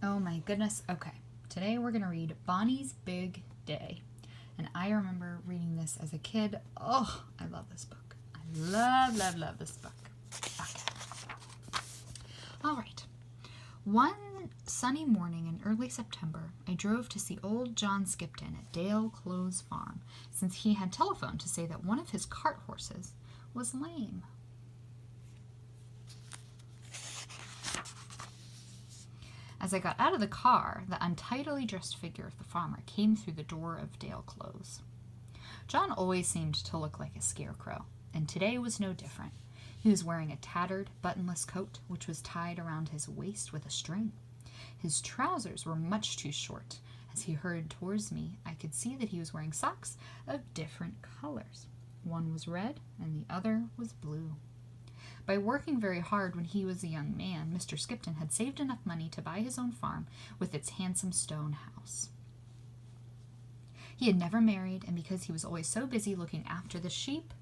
Oh my goodness. Okay. Today we're going to read Bonnie's Big Day. And I remember reading this as a kid. Oh, I love this book. I love this book. Okay. All right. One sunny morning in early September, I drove to see old John Skipton at Dale Close Farm, since he had telephoned to say that one of his cart horses was lame. As I got out of the car, the untidily dressed figure of the farmer came through the door of Dale Close. John always seemed to look like a scarecrow, and today was no different. He was wearing a tattered, buttonless coat, which was tied around his waist with a string. His trousers were much too short. As he hurried towards me, I could see that he was wearing socks of different colors. One was red, and the other was blue. By working very hard when he was a young man, Mr. Skipton had saved enough money to buy his own farm with its handsome stone house. He had never married, and because he was always so busy looking after the sheep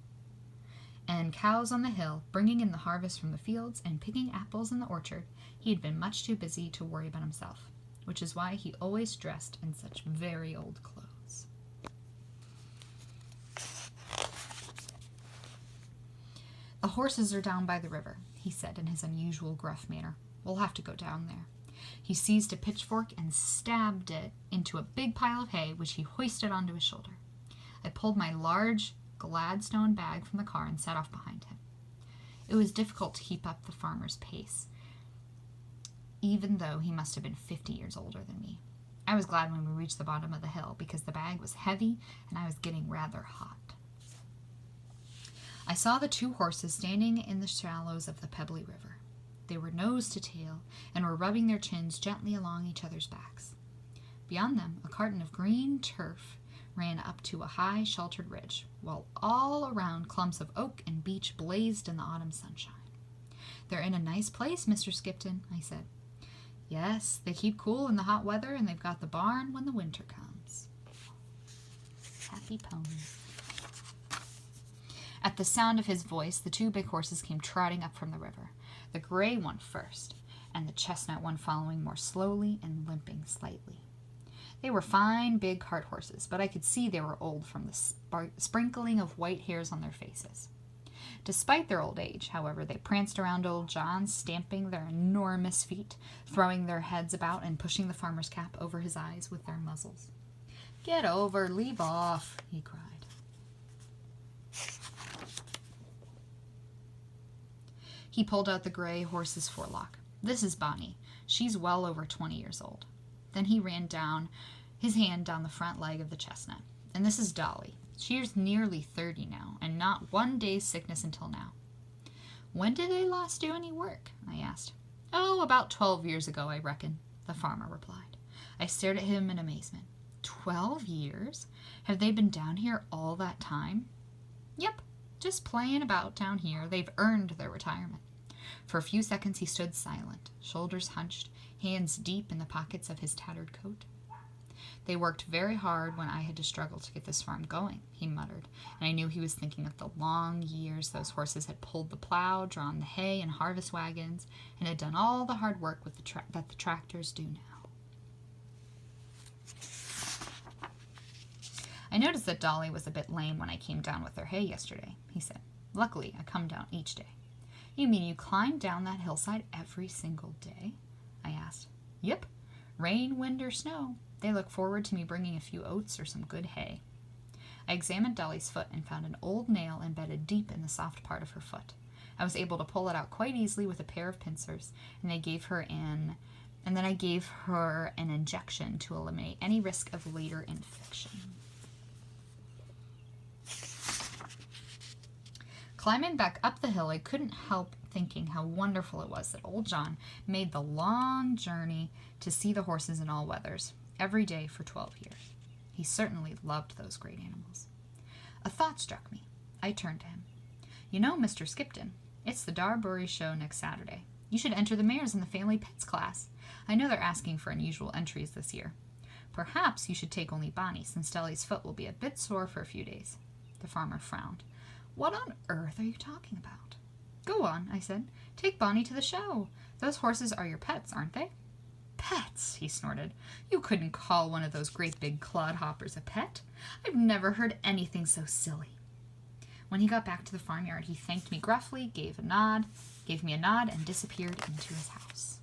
and cows on the hill, bringing in the harvest from the fields, and picking apples in the orchard, he had been much too busy to worry about himself, which is why he always dressed in such very old clothes. "The horses are down by the river," he said in his unusual gruff manner. "We'll have to go down there." He seized a pitchfork and stabbed it into a big pile of hay, which he hoisted onto his shoulder. I pulled my large Gladstone bag from the car and set off behind him. It was difficult to keep up the farmer's pace, even though he must have been 50 years older than me. I was glad when we reached the bottom of the hill, because the bag was heavy and I was getting rather hot. I saw the two horses standing in the shallows of the pebbly river. They were nose to tail and were rubbing their chins gently along each other's backs. Beyond them, a carton of green turf ran up to a high, sheltered ridge, while all around clumps of oak and beech blazed in the autumn sunshine. "They're in a nice place, Mr. Skipton," I said. "Yes, they keep cool in the hot weather, and they've got the barn when the winter comes." Happy ponies. At the sound of his voice, the two big horses came trotting up from the river, the gray one first, and the chestnut one following more slowly and limping slightly. They were fine, big cart horses, but I could see they were old from the sprinkling of white hairs on their faces. Despite their old age, however, they pranced around old John, stamping their enormous feet, throwing their heads about, and pushing the farmer's cap over his eyes with their muzzles. "Get over, leave off," he cried. He pulled out the gray horse's forelock. "This is Bonnie. She's well over 20 years old." Then he ran down his hand down the front leg of the chestnut. "And this is Dolly. She's nearly 30 now, and not one day's sickness until now." "When did they last do any work?" I asked. "Oh, about 12 years ago, I reckon," the farmer replied. I stared at him in amazement. 12 years? Have they been down here all that time?" "Yep, just playing about down here. They've earned their retirement." For a few seconds he stood silent, shoulders hunched, hands deep in the pockets of his tattered coat. "They worked very hard when I had to struggle to get this farm going," he muttered, and I knew he was thinking of the long years those horses had pulled the plow, drawn the hay and harvest wagons, and had done all the hard work with that the tractors do now. "I noticed that Dolly was a bit lame when I came down with her hay yesterday," he said. "Luckily, I come down each day." "You mean you climb down that hillside every single day?" I asked. "Yep. Rain, wind, or snow. They look forward to me bringing a few oats or some good hay." I examined Dolly's foot and found an old nail embedded deep in the soft part of her foot. I was able to pull it out quite easily with a pair of pincers, and then I gave her an injection to eliminate any risk of later infection. Climbing back up the hill, I couldn't help thinking how wonderful it was that old John made the long journey to see the horses in all weathers, every day for 12 years. He certainly loved those great animals. A thought struck me. I turned to him. "You know, Mr. Skipton, it's the Darbury show next Saturday. You should enter the mares in the family pets class. I know they're asking for unusual entries this year. Perhaps you should take only Bonnie, since Dolly's foot will be a bit sore for a few days." The farmer frowned. "What on earth are you talking about?" "Go on," I said. "Take Bonnie to the show. Those horses are your pets, aren't they?" pets, he snorted. You couldn't call one of those great big clodhoppers a pet. I've never heard anything so silly. When he got back to the farmyard, he thanked me gruffly, gave me a nod, and disappeared into his house.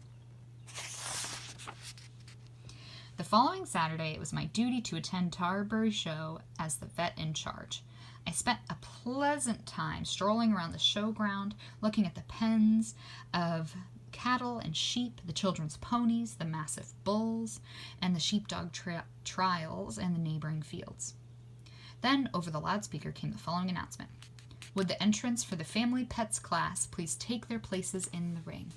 The following Saturday, it was my duty to attend Tarbury Show as the vet in charge. I spent a pleasant time strolling around the showground, looking at the pens of cattle and sheep, the children's ponies, the massive bulls, and the sheepdog trials in the neighboring fields. Then, over the loudspeaker, came the following announcement. Would the entrants for the family pets class please take their places in the ring?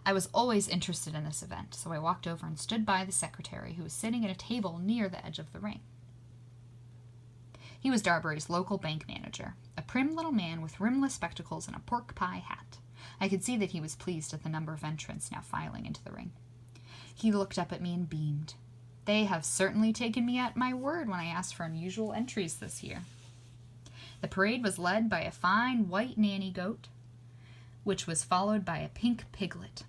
I was always interested in this event, so I walked over and stood by the secretary, who was sitting at a table near the edge of the ring. He was Darbury's local bank manager, a prim little man with rimless spectacles and a pork pie hat. I could see that he was pleased at the number of entrants now filing into the ring. He looked up at me and beamed. They have certainly taken me at my word when I asked for unusual entries this year. The parade was led by a fine white nanny goat, which was followed by a pink piglet.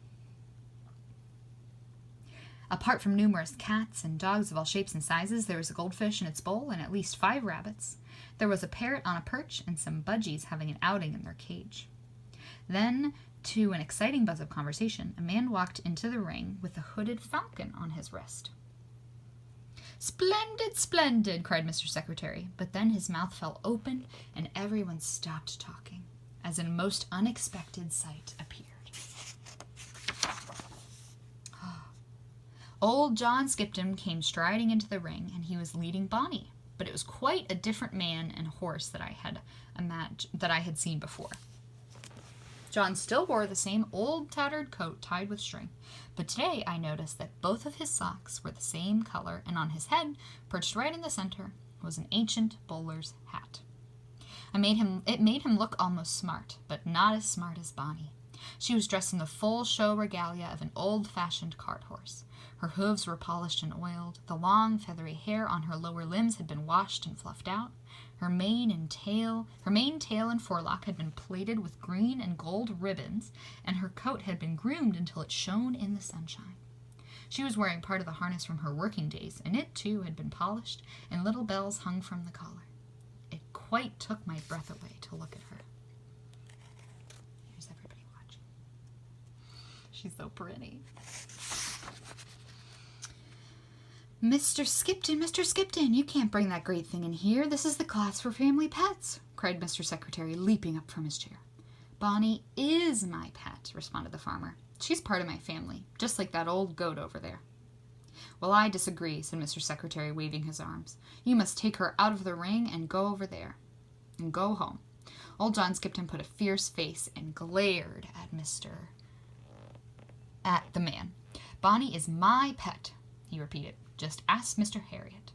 Apart from numerous cats and dogs of all shapes and sizes, there was a goldfish in its bowl and at least 5 rabbits. There was a parrot on a perch and some budgies having an outing in their cage. Then, to an exciting buzz of conversation, a man walked into the ring with a hooded falcon on his wrist. "Splendid, splendid," cried Mr. Secretary, but then his mouth fell open and everyone stopped talking, as a most unexpected sight appeared. Old John Skipton came striding into the ring, and he was leading Bonnie, but it was quite a different man and horse that I had seen before. John still wore the same old tattered coat tied with string, but today I noticed that both of his socks were the same color, and on his head, perched right in the center, was an ancient bowler's hat. It made him look almost smart, but not as smart as Bonnie. She was dressed in the full show regalia of an old-fashioned cart horse. Her hooves were polished and oiled. The long, feathery hair on her lower limbs had been washed and fluffed out. Her mane, tail, and forelock had been plaited with green and gold ribbons, and her coat had been groomed until it shone in the sunshine. She was wearing part of the harness from her working days, and it, too, had been polished, and little bells hung from the collar. It quite took my breath away to look at her. Here's everybody watching. She's so pretty. Mr. Skipton, you can't bring that great thing in here. This is the class for family pets, cried Mr. Secretary, leaping up from his chair. Bonnie is my pet, responded the farmer. She's part of my family, just like that old goat over there. Well, I disagree, said Mr. Secretary, waving his arms. You must take her out of the ring and go over there, and go home. Old John Skipton put a fierce face and glared at the man. Bonnie is my pet, he repeated. Just ask Mr. Harriet.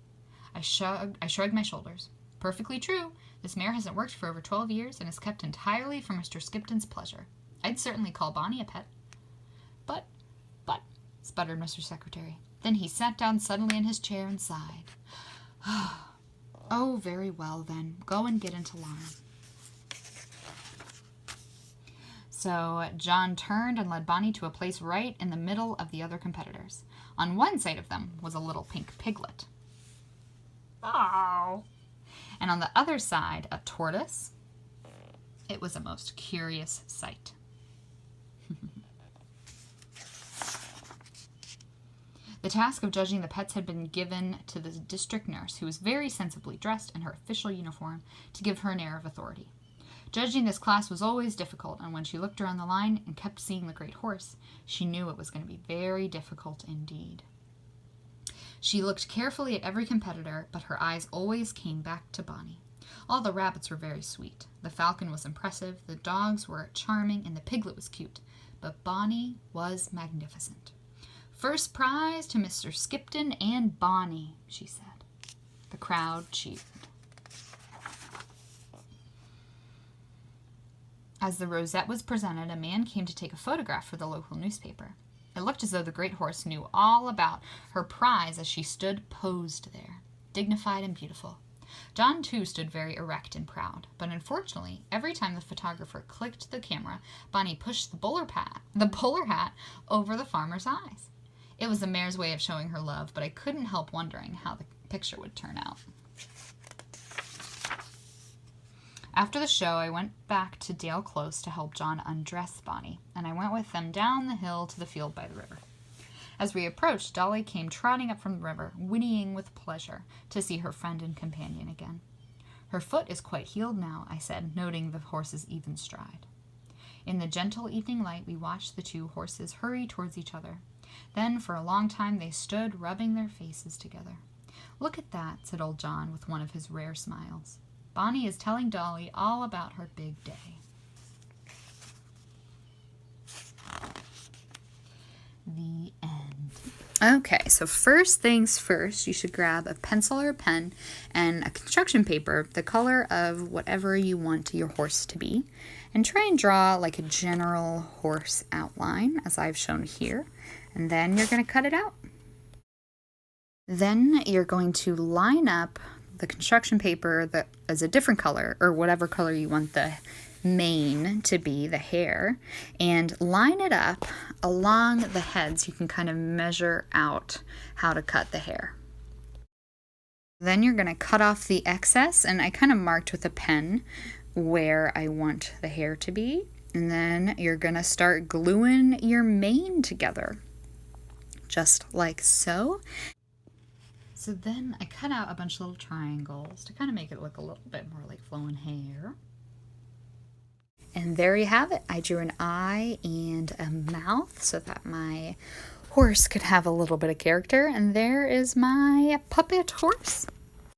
I shrugged my shoulders. Perfectly true. This mare hasn't worked for over 12 years and is kept entirely for Mr. Skipton's pleasure. I'd certainly call Bonnie a pet. But, sputtered Mr. Secretary. Then he sat down suddenly in his chair and sighed. Oh, very well, then. Go and get into line. So John turned and led Bonnie to a place right in the middle of the other competitors. On one side of them was a little pink piglet. Oh. And on the other side, a tortoise. It was a most curious sight. The task of judging the pets had been given to the district nurse, who was very sensibly dressed in her official uniform to give her an air of authority. Judging this class was always difficult, and when she looked around the line and kept seeing the great horse, she knew it was going to be very difficult indeed. She looked carefully at every competitor, but her eyes always came back to Bonnie. All the rabbits were very sweet. The falcon was impressive, the dogs were charming, and the piglet was cute. But Bonnie was magnificent. First prize to Mr. Skipton and Bonnie, she said. The crowd cheered. As the rosette was presented, a man came to take a photograph for the local newspaper. It looked as though the great horse knew all about her prize as she stood posed there, dignified and beautiful. John, too, stood very erect and proud, but unfortunately, every time the photographer clicked the camera, Bonnie pushed the bowler the bowler hat over the farmer's eyes. It was the mare's way of showing her love, but I couldn't help wondering how the picture would turn out. After the show, I went back to Dale Close to help John undress Bonnie, and I went with them down the hill to the field by the river. As we approached, Dolly came trotting up from the river, whinnying with pleasure to see her friend and companion again. Her foot is quite healed now, I said, noting the horse's even stride. In the gentle evening light, we watched the two horses hurry towards each other. Then, for a long time, they stood rubbing their faces together. "Look at that," said old John with one of his rare smiles. "Bonnie is telling Dolly all about her big day." The end. Okay, so first things first, you should grab a pencil or a pen and a construction paper, the color of whatever you want your horse to be, and try and draw like a general horse outline, as I've shown here, and then you're going to cut it out. Then you're going to line up the construction paper that is a different color, or whatever color you want the mane to be, the hair, and line it up along the heads. You can kind of measure out how to cut the hair. Then you're going to cut off the excess, and I kind of marked with a pen where I want the hair to be, and then you're going to start gluing your mane together, just like so. So then I cut out a bunch of little triangles to kind of make it look a little bit more like flowing hair. And there you have it. I drew an eye and a mouth so that my horse could have a little bit of character. And there is my puppet horse.